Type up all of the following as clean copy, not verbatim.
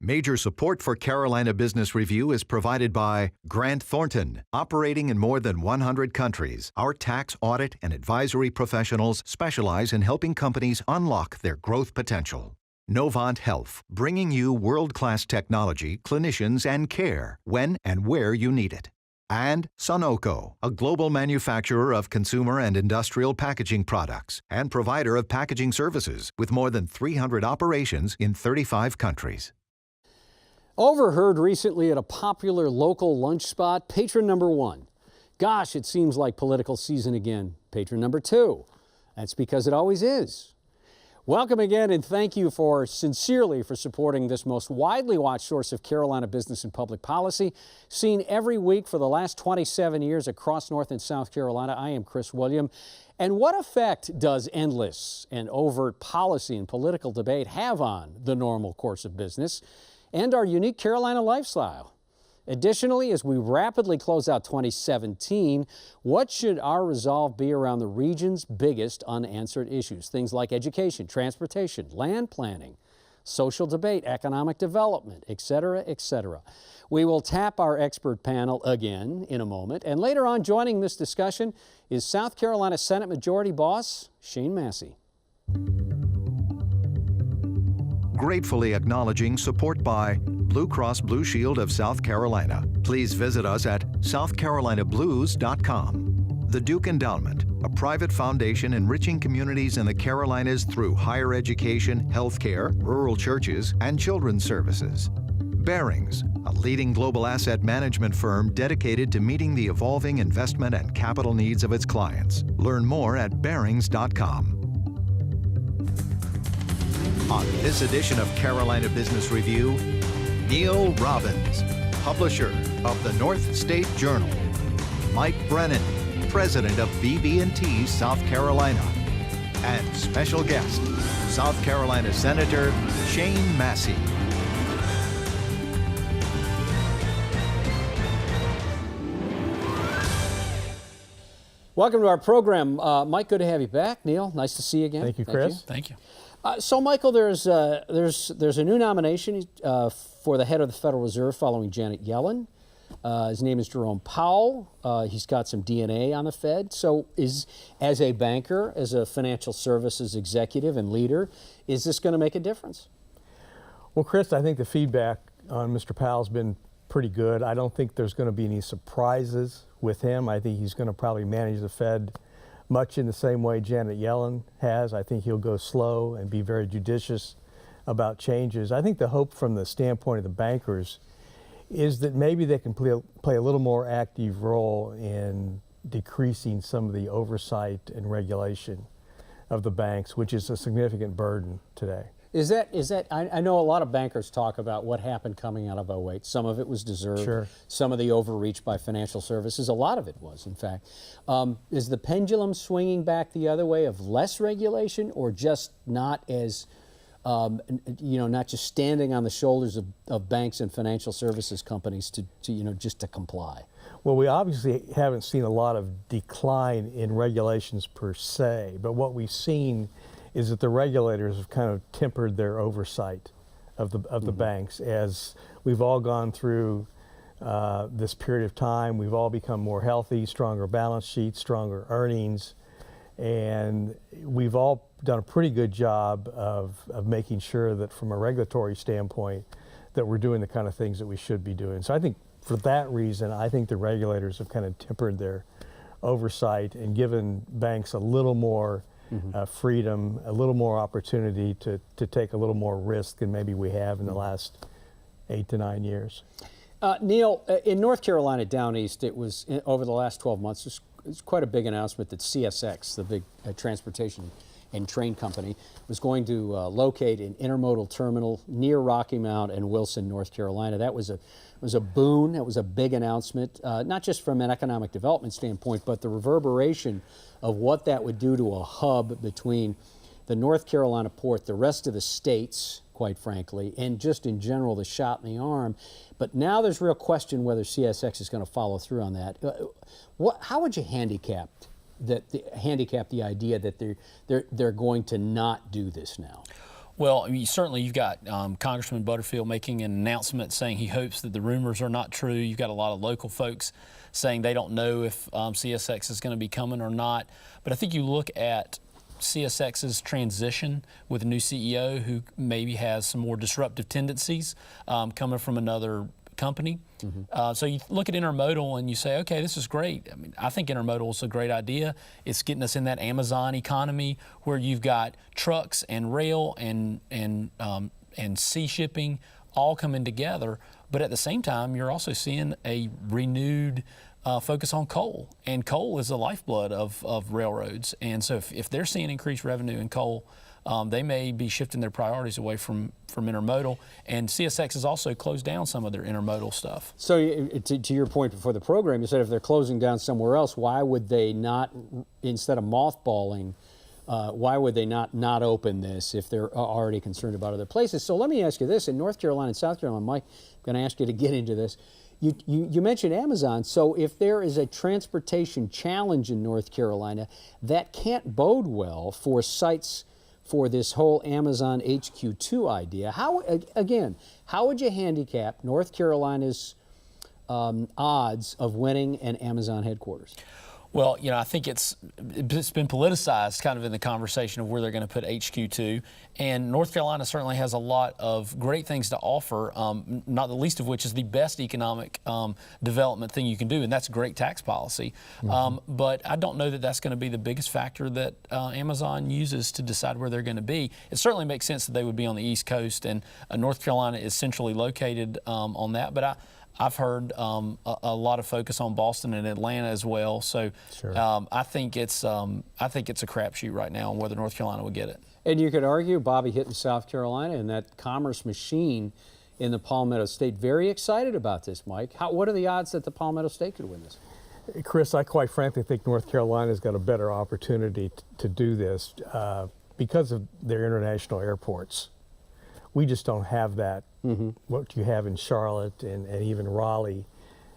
Major support for Carolina Business Review is provided by Grant Thornton. Operating in more than 100 countries, our tax, audit, and advisory professionals specialize in helping companies unlock their growth potential. Novant Health, bringing you world-class technology, clinicians, and care when and where you need it. And Sunoco, a global manufacturer of consumer and industrial packaging products and provider of packaging services with more than 300 operations in 35 countries. Overheard recently at a popular local lunch spot, patron number 1. Gosh, it seems like political season again. Patron number 2. That's because it always is. Welcome again, and thank you sincerely for supporting this most widely watched source of Carolina business and public policy, seen every week for the last 27 years across North and South Carolina. I am Chris William. And what effect does endless and overt policy and political debate have on the normal course of business and our unique Carolina lifestyle? Additionally, as we rapidly close out 2017, what should our resolve be around the region's biggest unanswered issues? Things like education, transportation, land planning, social debate, economic development, etc., etc. We will tap our expert panel again in a moment. And later on, joining this discussion is South Carolina Senate Majority Boss Shane Massey. Gratefully acknowledging support by Blue Cross Blue Shield of South Carolina. Please visit us at southcarolinablues.com. The Duke Endowment, a private foundation enriching communities in the Carolinas through higher education, healthcare, rural churches, and children's services. Barings, a leading global asset management firm dedicated to meeting the evolving investment and capital needs of its clients. Learn more at barings.com. On this edition of Carolina Business Review, Neal Robbins, publisher of the North State Journal, Mike Brenan, president of BB&T South Carolina, and special guest, South Carolina Senator Shane Massey. Welcome to our program. Mike, good to have you back. Neal, nice to see you again. Thank you, Chris. Thank you. So, Michael, there's a new nomination for the head of the Federal Reserve following Janet Yellen. His name is Jerome Powell. He's got some DNA on the Fed. So, as a banker, as a financial services executive and leader, is this going to make a difference? Well, Chris, I think the feedback on Mr. Powell's been pretty good. I don't think there's going to be any surprises with him. I think he's going to probably manage the Fed much in the same way Janet Yellen has. I think he'll go slow and be very judicious about changes. I think the hope from the standpoint of the bankers is that maybe they can play a little more active role in decreasing some of the oversight and regulation of the banks, which is a significant burden today. Is that I know a lot of bankers talk about what happened coming out of 2008. Some of it was deserved. Sure. Some of the overreach by financial services. A lot of it was, in fact. Is the pendulum swinging back the other way of less regulation, or just not as, not just standing on the shoulders of banks and financial services companies to just to comply? Well, we obviously haven't seen a lot of decline in regulations per se, but what we've seen is that the regulators have kind of tempered their oversight of the banks. As we've all gone through this period of time, we've all become more healthy, stronger balance sheets, stronger earnings, and we've all done a pretty good job of making sure that from a regulatory standpoint that we're doing the kind of things that we should be doing. So I think for that reason, I think the regulators have kind of tempered their oversight and given banks a little more freedom, a little more opportunity to take a little more risk than maybe we have in the last 8 to 9 years. Neal, in North Carolina down east, it was over the last 12 months, it's quite a big announcement that CSX, the big transportation and train company, was going to locate an intermodal terminal near Rocky Mount and Wilson, North Carolina. That was a boon. It was a big announcement, not just from an economic development standpoint, but the reverberation of what that would do to a hub between the North Carolina port, the rest of the states, quite frankly, and just in general the shot in the arm. But now there's real question whether CSX is going to follow through on that. How would you handicap the idea that they're going to not do this now? Well, I mean, certainly you've got Congressman Butterfield making an announcement saying he hopes that the rumors are not true. You've got a lot of local folks saying they don't know if CSX is going to be coming or not. But I think you look at CSX's transition with a new CEO who maybe has some more disruptive tendencies coming from another company. So you look at intermodal and you say, okay, this is great. I mean, I think intermodal is a great idea. It's getting us in that Amazon economy where you've got trucks and rail and sea shipping all coming together. But at the same time, you're also seeing a renewed focus on coal. And coal is the lifeblood of railroads. And so if they're seeing increased revenue in coal, they may be shifting their priorities away from intermodal. And CSX has also closed down some of their intermodal stuff. So to your point before the program, you said if they're closing down somewhere else, why would they not, instead of mothballing, why would they not open this if they're already concerned about other places? So let me ask you this. In North Carolina and South Carolina, Mike, I'm going to ask you to get into this. You mentioned Amazon, so if there is a transportation challenge in North Carolina, that can't bode well for sites for this whole Amazon HQ2 idea. How would you handicap North Carolina's odds of winning an Amazon headquarters? Well, I think it's been politicized kind of in the conversation of where they're going to put HQ2. And North Carolina certainly has a lot of great things to offer, not the least of which is the best economic development thing you can do, and that's great tax policy. But I don't know that that's going to be the biggest factor that Amazon uses to decide where they're going to be. It certainly makes sense that they would be on the East Coast, and North Carolina is centrally located on that. But I've heard a lot of focus on Boston and Atlanta as well. So I think it's a crapshoot right now on whether North Carolina would get it. And you could argue Bobby hitting South Carolina and that commerce machine in the Palmetto State. Very excited about this, Mike. What are the odds that the Palmetto State could win this? Chris, I quite frankly think North Carolina's got a better opportunity to do this because of their international airports. We just don't have that, what you have in Charlotte and even Raleigh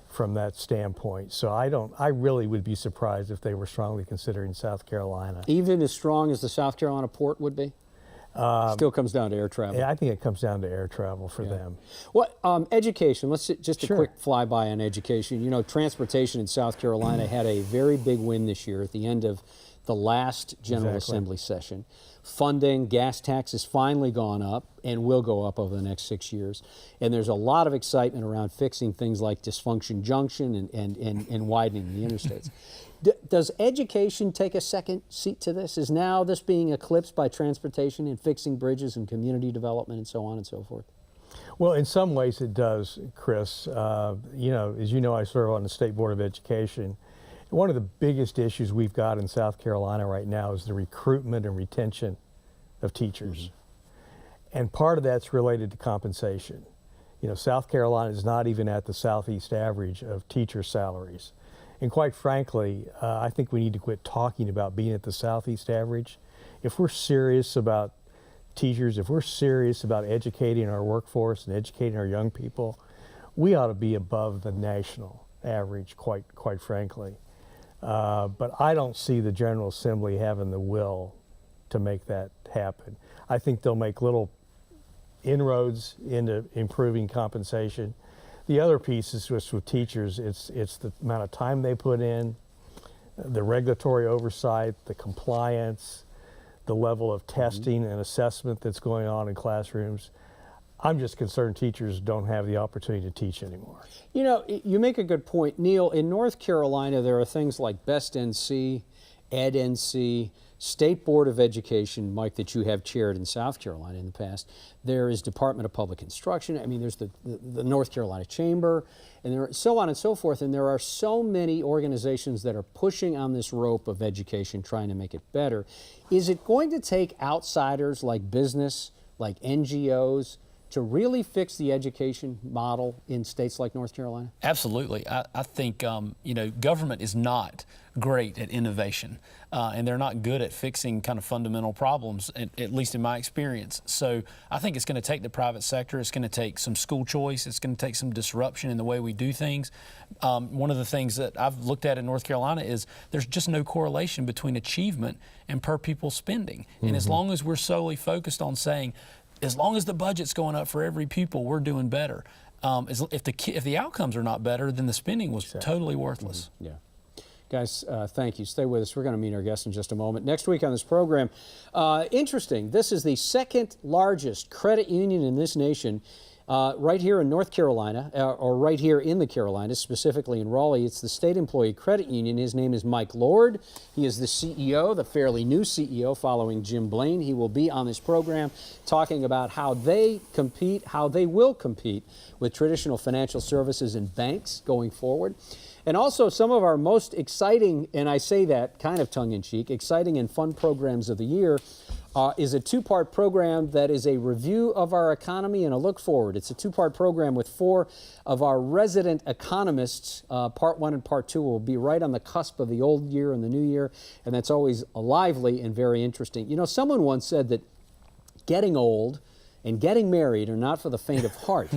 from that standpoint. So I really would be surprised if they were strongly considering South Carolina. Even as strong as the South Carolina port would be? Still comes down to air travel. Yeah, I think it comes down to air travel for them. What education, let's just a quick flyby on education. Transportation in South Carolina had a very big win this year at the end of the last General Assembly session. Funding, gas tax has finally gone up and will go up over the next 6 years. And there's a lot of excitement around fixing things like Dysfunction Junction and widening the interstates. Does education take a second seat to this? Is now this being eclipsed by transportation and fixing bridges and community development and so on and so forth? Well, in some ways it does, Chris. As you know, I serve on the State Board of Education. One of the biggest issues we've got in South Carolina right now is the recruitment and retention of teachers. And part of that's related to compensation. South Carolina is not even at the Southeast average of teacher salaries. And quite frankly, I think we need to quit talking about being at the Southeast average. If we're serious about teachers, if we're serious about educating our workforce and educating our young people, we ought to be above the national average, quite frankly. But I don't see the General Assembly having the will to make that happen. I think they'll make little inroads into improving compensation. The other piece is just with teachers, it's the amount of time they put in, the regulatory oversight, the compliance, the level of testing and assessment that's going on in classrooms. I'm just concerned teachers don't have the opportunity to teach anymore. You make a good point. Neal, in North Carolina, there are things like Best NC, Ed NC, State Board of Education, Mike, that you have chaired in South Carolina in the past. There is Department of Public Instruction. I mean, there's the North Carolina Chamber, and there are so on and so forth. And there are so many organizations that are pushing on this rope of education, trying to make it better. Is it going to take outsiders like business, like NGOs, to really fix the education model in states like North Carolina? Absolutely. I think, government is not great at innovation, and they're not good at fixing kind of fundamental problems, at least in my experience. So I think it's going to take the private sector. It's going to take some school choice. It's going to take some disruption in the way we do things. One of the things that I've looked at in North Carolina is there's just no correlation between achievement and per pupil spending. And as long as we're solely focused on saying, as long as the budget's going up for every pupil, we're doing better. If the outcomes are not better, then the spending was totally worthless. Yeah. Guys, thank you. Stay with us. We're going to meet our guests in just a moment. Next week on this program, interesting, this is the second largest credit union in this nation, right here in North Carolina, or right here in the Carolinas, specifically in Raleigh. It's the State Employee Credit Union. His name is Mike Lord. He is the CEO, the fairly new CEO following Jim Blaine. He will be on this program talking about how they compete, how they will compete with traditional financial services and banks going forward. And also some of our most exciting, and I say that kind of tongue-in-cheek, exciting and fun programs of the year is a two-part program that is a review of our economy and a look forward. It's a two-part program with 4 of our resident economists. Part 1 and Part 2 will be right on the cusp of the old year and the new year, and that's always lively and very interesting. You know, someone once said that getting old and getting married are not for the faint of heart.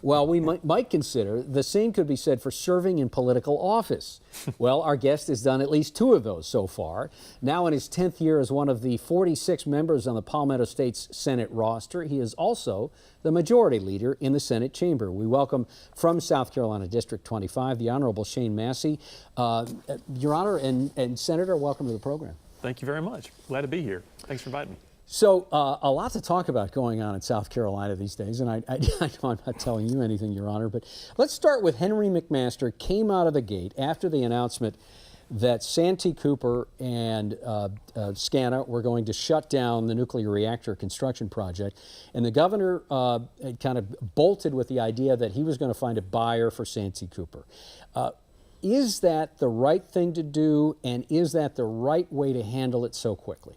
Well, we might consider the same could be said for serving in political office. Well, our guest has done at least 2 of those so far. Now in his 10th year as one of the 46 members on the Palmetto State's Senate roster, he is also the majority leader in the Senate chamber. We welcome from South Carolina District 25, the Honorable Shane Massey. Your Honor and Senator, welcome to the program. Thank you very much. Glad to be here. Thanks for inviting me. So a lot to talk about going on in South Carolina these days, and I know I'm not telling you anything, Your Honor, but let's start with Henry McMaster came out of the gate after the announcement that Santee Cooper and SCANA were going to shut down the nuclear reactor construction project, and the governor kind of bolted with the idea that he was going to find a buyer for Santee Cooper. Is that the right thing to do, and is that the right way to handle it so quickly?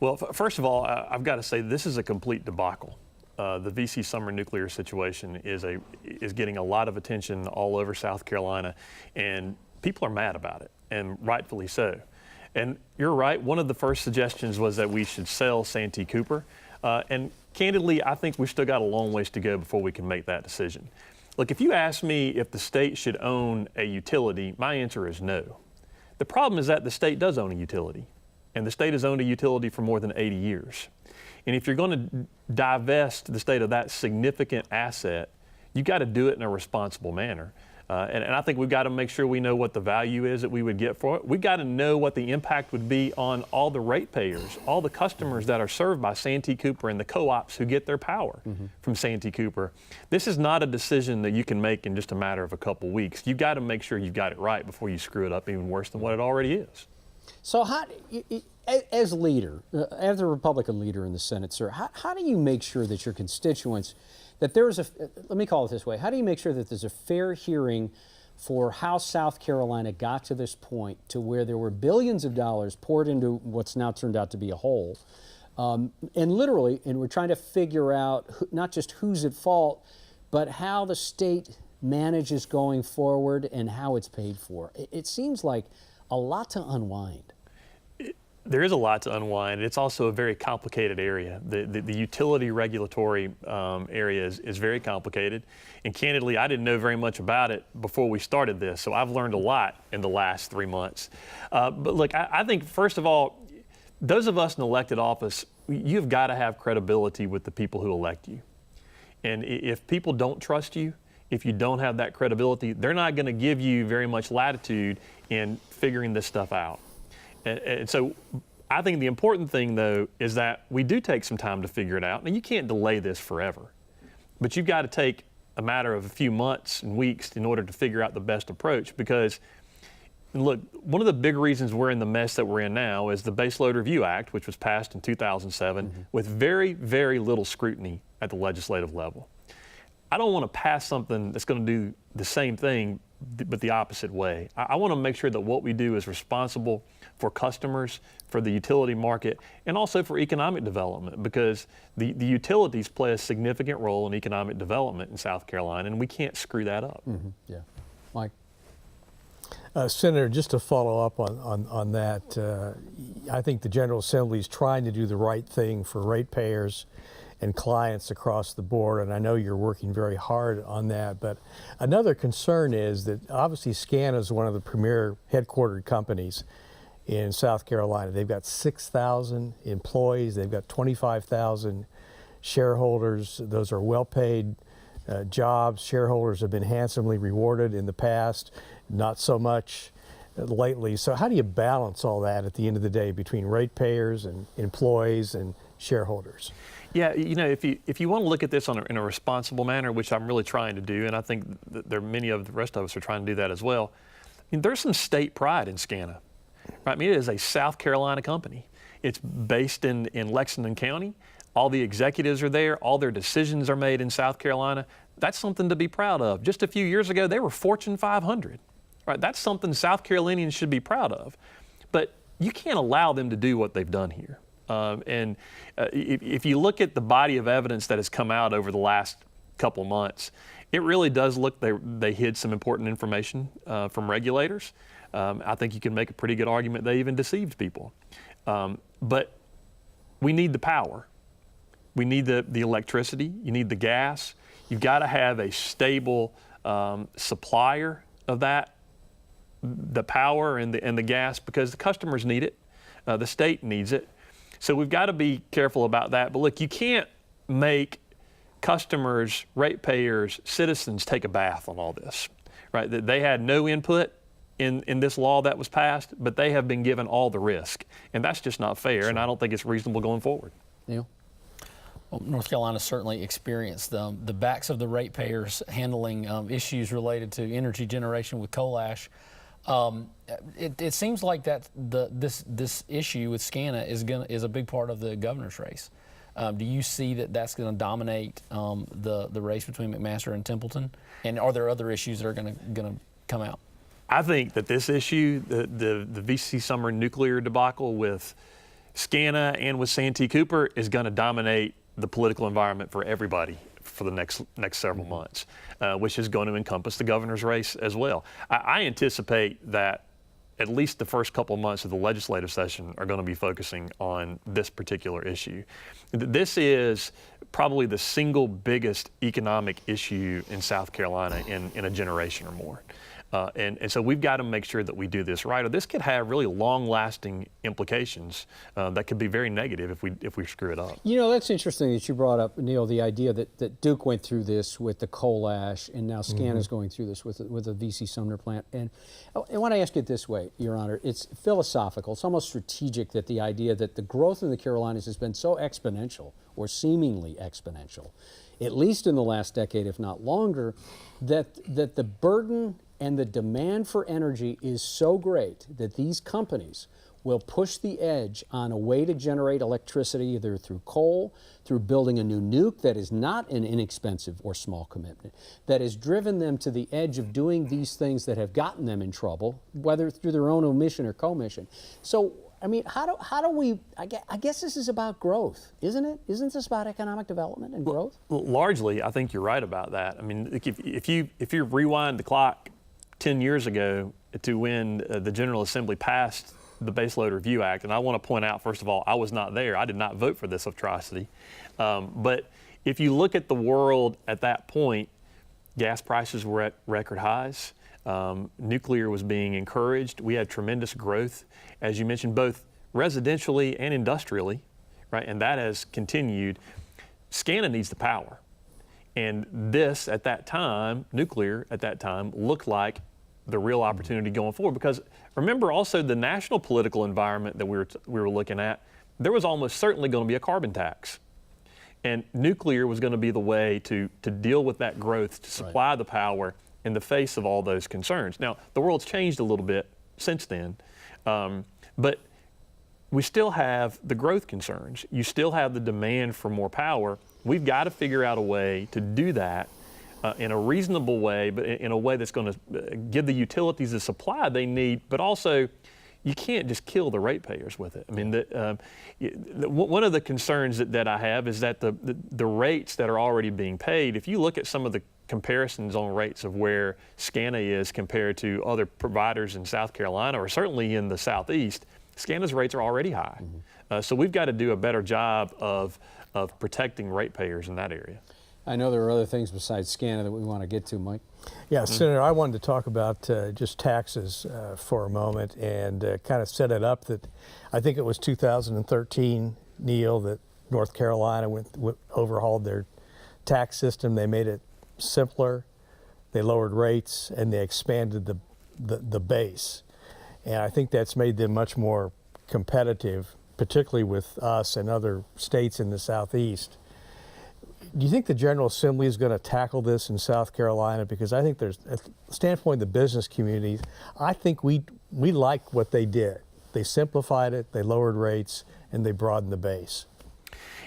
Well, first of all, I've got to say this is a complete debacle. The VC Summer nuclear situation is getting a lot of attention all over South Carolina, and people are mad about it, and rightfully so. And you're right, one of the first suggestions was that we should sell Santee Cooper, and candidly, I think we've still got a long ways to go before we can make that decision. Look, if you ask me if the state should own a utility, my answer is no. The problem is that the state does own a utility. And the state has owned a utility for more than 80 years. And if you're going to divest the state of that significant asset, you've got to do it in a responsible manner. And I think we've got to make sure we know what the value is that we would get for it. We've got to know what the impact would be on all the ratepayers, all the customers that are served by Santee Cooper and the co-ops who get their power from Santee Cooper. This is not a decision that you can make in just a matter of a couple weeks. You've got to make sure you've got it right before you screw it up even worse than what it already is. So how, as leader, as a Republican leader in the Senate, sir, how do you make sure that your constituents, that there's a, let me call it this way, how do you make sure that there's a fair hearing for how South Carolina got to this point to where there were billions of dollars poured into what's now turned out to be a hole, and literally, and we're trying to figure out not just who's at fault, but how the state manages going forward and how it's paid for. It seems like a lot to unwind. There is a lot to unwind. It's also a very complicated area. The utility regulatory area is very complicated. And candidly, I didn't know very much about it before we started this, so I've learned a lot in the last 3 months. But look, I think, first of all, those of us in elected office, you've got to have credibility with the people who elect you. And if people don't trust you, if you don't have that credibility, they're not going to give you very much latitude in figuring this stuff out. And so I think the important thing, though, is that we do take some time to figure it out. And you can't delay this forever. But you've got to take a matter of a few months and weeks in order to figure out the best approach. Because, look, one of the big reasons we're in the mess that we're in now is the Baseload Review Act, which was passed in 2007 with very, very little scrutiny at the legislative level. I don't want to pass something that's going to do the same thing but the opposite way. I want to make sure that what we do is responsible for customers, for the utility market, and also for economic development, because the utilities play a significant role in economic development in South Carolina, and we can't screw that up. Mm-hmm. Yeah. Mike? Senator, just to follow up on that, I think the General Assembly is trying to do the right thing for ratepayers and clients across the board, and I know you're working very hard on that. But another concern is that obviously SCANA is one of the premier headquartered companies in South Carolina. They've got 6,000 employees, they've got 25,000 shareholders. Those are well-paid jobs. Shareholders have been handsomely rewarded in the past, not so much lately. So how do you balance all that at the end of the day between ratepayers and employees and shareholders? Yeah, you know, if you want to look at this in a responsible manner, which I'm really trying to do, and I think that there are many of the rest of us are trying to do that as well. I mean, there's some state pride in SCANA. Right? I mean, it is a South Carolina company. It's based in Lexington County. All the executives are there. All their decisions are made in South Carolina. That's something to be proud of. Just a few years ago, they were Fortune 500. Right? That's something South Carolinians should be proud of. But you can't allow them to do what they've done here. If you look at the body of evidence that has come out over the last couple months, it really does look they hid some important information from regulators. I think you can make a pretty good argument they even deceived people. But we need the power. We need the electricity. You need the gas. You've got to have a stable supplier of that, the power and the gas, because the customers need it. The state needs it. So we've got to be careful about that. But look, you can't make customers, ratepayers, citizens take a bath on all this, right? They had no input in this law that was passed, but they have been given all the risk. And that's just not fair, and I don't think it's reasonable going forward. Neal? Well, North Carolina certainly experienced the backs of the ratepayers handling issues related to energy generation with coal ash. It seems like that this issue with SCANA is a big part of the governor's race. Do you see that's going to dominate the race between McMaster and Templeton? And are there other issues that are going to come out? I think that this issue, the VC Summer nuclear debacle with SCANA and with Santee Cooper, is going to dominate the political environment for everybody for the next several months, which is going to encompass the governor's race as well. I anticipate that at least the first couple months of the legislative session are going to be focusing on this particular issue. This is probably the single biggest economic issue in South Carolina in a generation or more. And so we've got to make sure that we do this right, or this could have really long-lasting implications that could be very negative if we screw it up. You know, that's interesting that you brought up, Neal, the idea that Duke went through this with the coal ash, and now SCANA's going through this with the VC Sumner plant. And I want to ask it this way, Your Honor. It's philosophical. It's almost strategic that the idea that the growth in the Carolinas has been so exponential, or seemingly exponential, at least in the last decade, if not longer, that the burden and the demand for energy is so great that these companies will push the edge on a way to generate electricity, either through coal, through building a new nuke that is not an inexpensive or small commitment, that has driven them to the edge of doing these things that have gotten them in trouble, whether through their own omission or commission. So, I mean, how do we, I guess this is about growth, isn't it? Isn't this about economic development and growth? Well, largely, I think you're right about that. I mean, if you rewind the clock 10 years ago to when the General Assembly passed the Baseload Review Act, and I want to point out, first of all, I was not there. I did not vote for this atrocity. But if you look at the world at that point, gas prices were at record highs. Nuclear was being encouraged. We had tremendous growth, as you mentioned, both residentially and industrially, right? And that has continued. SCANA needs the power. And this, at that time, nuclear at that time, looked like the real opportunity going forward. Because remember also the national political environment that we were looking at, there was almost certainly going to be a carbon tax. And nuclear was going to be the way to deal with that growth, to supply the power in the face of all those concerns. Now, the world's changed a little bit since then, but we still have the growth concerns. You still have the demand for more power. We've got to figure out a way to do that in a reasonable way, but in a way that's going to give the utilities the supply they need, but also you can't just kill the ratepayers with it. I mean, one of the concerns that I have is that the rates that are already being paid, if you look at some of the comparisons on rates of where SCANA is compared to other providers in South Carolina, or certainly in the Southeast, SCANA's rates are already high. So we've got to do a better job of protecting ratepayers in that area. I know there are other things besides SCANA that we want to get to, Mike. Yeah, Senator, I wanted to talk about just taxes for a moment and kind of set it up that I think it was 2013, Neal, that North Carolina overhauled their tax system. They made it simpler, they lowered rates, and they expanded the base. And I think that's made them much more competitive, particularly with us and other states in the Southeast. Do you think the General Assembly is going to tackle this in South Carolina? Because I think there's, at the standpoint of the business community, I think we like what they did. They simplified it, they lowered rates, and they broadened the base.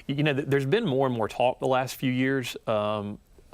You know, there's been more and more talk the last few years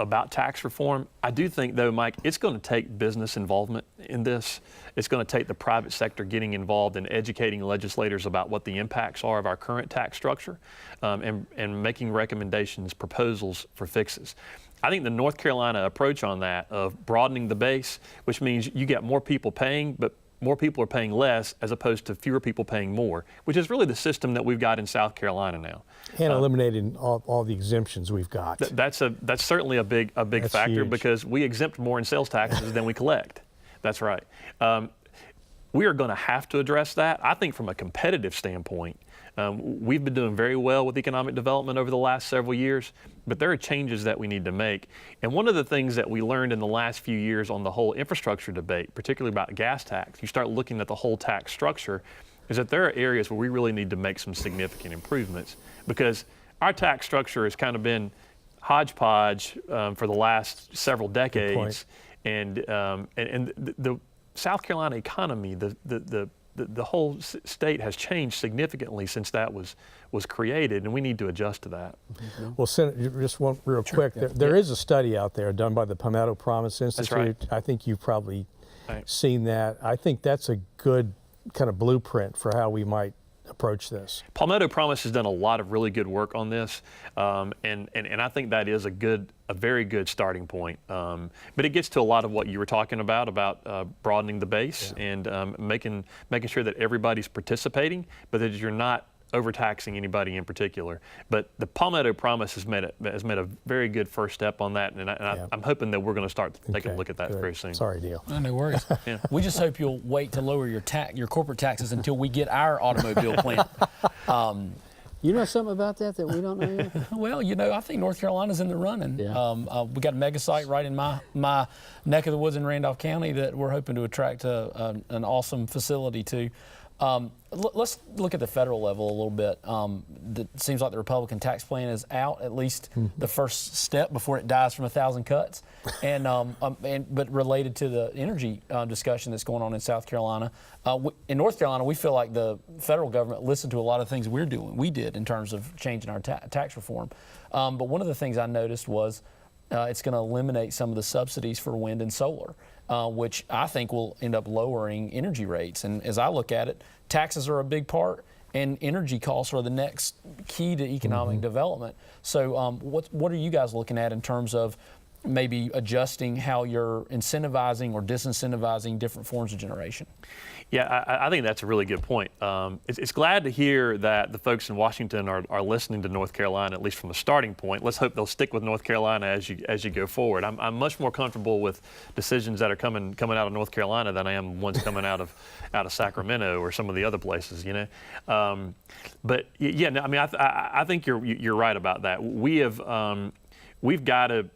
about tax reform. I do think, though, Mike, it's going to take business involvement in this. It's going to take the private sector getting involved in educating legislators about what the impacts are of our current tax structure and making recommendations, proposals for fixes. I think the North Carolina approach on that of broadening the base, which means you get more people paying, but more people are paying less as opposed to fewer people paying more, which is really the system that we've got in South Carolina now. And eliminating all the exemptions we've got. That's certainly a big factor huge. Because we exempt more in sales taxes than we collect. That's right. We are going to have to address that. I think from a competitive standpoint, we've been doing very well with economic development over the last several years, but there are changes that we need to make. And one of the things that we learned in the last few years on the whole infrastructure debate, particularly about gas tax, you start looking at the whole tax structure, is that there are areas where we really need to make some significant improvements, because our tax structure has kind of been hodgepodge for the last several decades. And the South Carolina economy, the whole state has changed significantly since that was created, and we need to adjust to that. Well, Senator, just one real quick. There is a study out there done by the Palmetto Promise Institute. That's right. I think you've probably seen that. I think that's a good kind of blueprint for how we might approach this. Palmetto Promise has done a lot of really good work on this, and I think that is a very good starting point. But it gets to a lot of what you were talking about broadening the base and making sure that everybody's participating, but that you're not overtaxing anybody in particular. But the Palmetto Promise has made a very good first step on that, and I'm hoping that we're going to start taking a look at that very soon. Sorry, Neal. No worries. We just hope you'll wait to lower your corporate taxes until we get our automobile plant. You know something about that we don't know yet? Well, I think North Carolina's in the running. Yeah. We got a mega site right in my neck of the woods in Randolph County that we're hoping to attract an awesome facility to. Let's look at the federal level a little bit. It seems like the Republican tax plan is out, at least the first step before it dies from 1,000 cuts. But related to the energy discussion that's going on in South Carolina, in North Carolina, we feel like the federal government listened to a lot of things we did in terms of changing our tax reform. But one of the things I noticed was it's going to eliminate some of the subsidies for wind and solar, which I think will end up lowering energy rates. And as I look at it, taxes are a big part, and energy costs are the next key to economic development. So what are you guys looking at in terms of maybe adjusting how you're incentivizing or disincentivizing different forms of generation? Yeah, I think that's a really good point. It's glad to hear that the folks in Washington are listening to North Carolina, at least from the starting point. Let's hope they'll stick with North Carolina as you go forward. I'm much more comfortable with decisions that are coming out of North Carolina than I am ones coming out of Sacramento or some of the other places, But yeah, no, I mean, I think you're right about that. We've got to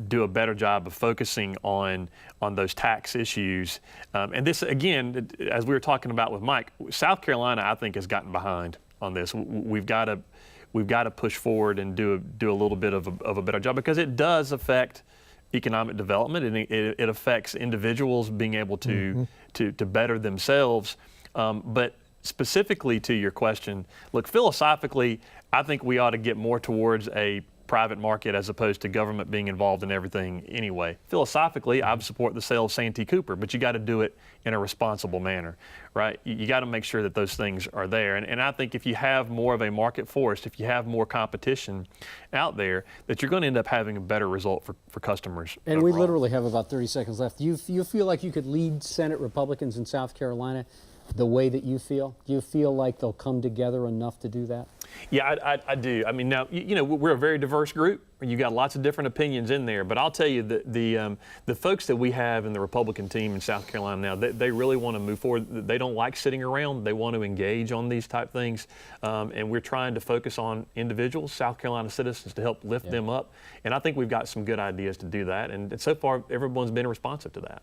do a better job of focusing on those tax issues. And this, again, as we were talking about with Mike, South Carolina, I think, has gotten behind on this. We've got to push forward and do a little bit of a better job, because it does affect economic development, and it affects individuals being able to better themselves. But specifically to your question, look, philosophically, I think we ought to get more towards a private market as opposed to government being involved in everything anyway. Philosophically, I support the sale of Santee Cooper, but you got to do it in a responsible manner, right? You got to make sure that those things are there. And I think if you have more of a market force, if you have more competition out there, that you're going to end up having a better result for customers. And overall. we literally have about 30 seconds left. You feel like you could lead Senate Republicans in South Carolina the way that you feel? Do you feel like they'll come together enough to do that? Yeah, I do. I mean, now, you know, we're a very diverse group. You got lots of different opinions in there, but I'll tell you that the folks that we have in the Republican team in South Carolina now, they really want to move forward. They don't like sitting around. They want to engage on these type things, and we're trying to focus on individuals, South Carolina citizens, to help lift them up. And I think we've got some good ideas to do that, and so far everyone's been responsive to that.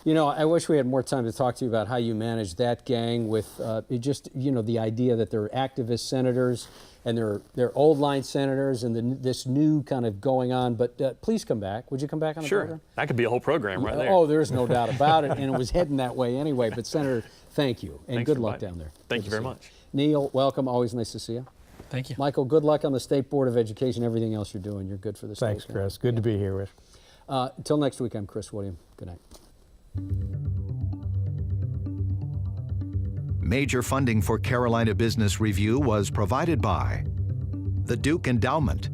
You know, I wish we had more time to talk to you about how you manage that gang with just, you know, the idea that they're activist senators and they're old line senators and this new kind of going on. But please come back. Would you come back on the program? Sure. That could be a whole program right there. Oh, there's no doubt about it. And it was heading that way anyway. But Senator, thank you. And Thanks good for luck inviting. down there. Thank you very much. Neal, welcome. Always nice to see you. Thank you. Michael, good luck on the State Board of Education, everything else you're doing. You're good for the state. Thanks, Chris. Good to be here, Rich. Until next week, I'm Chris William. Good night. Major funding for Carolina Business Review was provided by the Duke Endowment,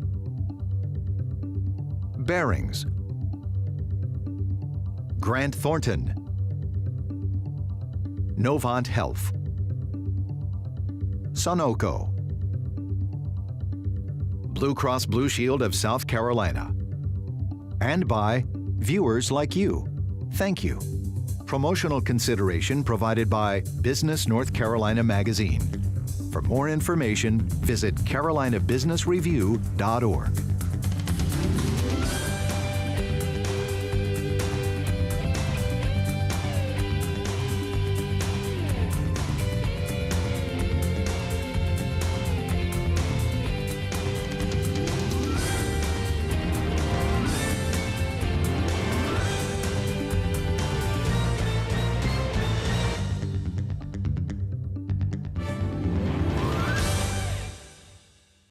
Barings, Grant Thornton, Novant Health, Sunoco, Blue Cross Blue Shield of South Carolina, and by viewers like you. Thank you. Promotional consideration provided by Business North Carolina Magazine. For more information, visit carolinabusinessreview.org.